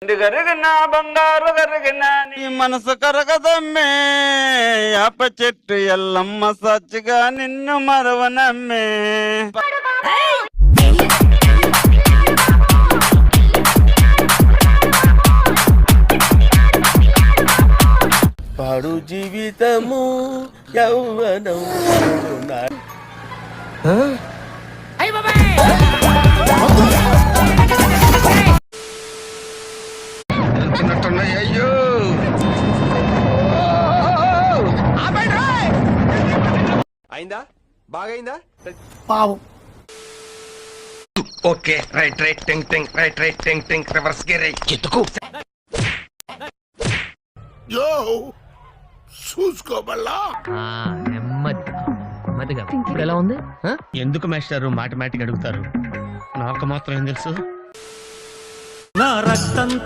కరిగిన బంగారు కరిగిన నీ మనసు కరగదమ్మే యాప చెట్టు ఎల్లమ్మ సచ్చిగా నిన్ను మరవనమ్మే. పాడు జీవితము యౌవనం అయ్యో అయిందా బాగైందా పావు ఓకే రైట్ రైట్ టింగ్ టింగ్ రైట్ రైట్ టింగ్ టింగ్ రివర్స్ గేర్ ఎత్తుకు యో చూసుకోబల్లా నెమ్మదిగా ఇప్పుడు ఎలా ఉంది? ఎందుకు మాస్టారు మాటమాటికి అడుగుతారు? నాకు మాత్రం ఏం తెలుసు? నా రక్తంతో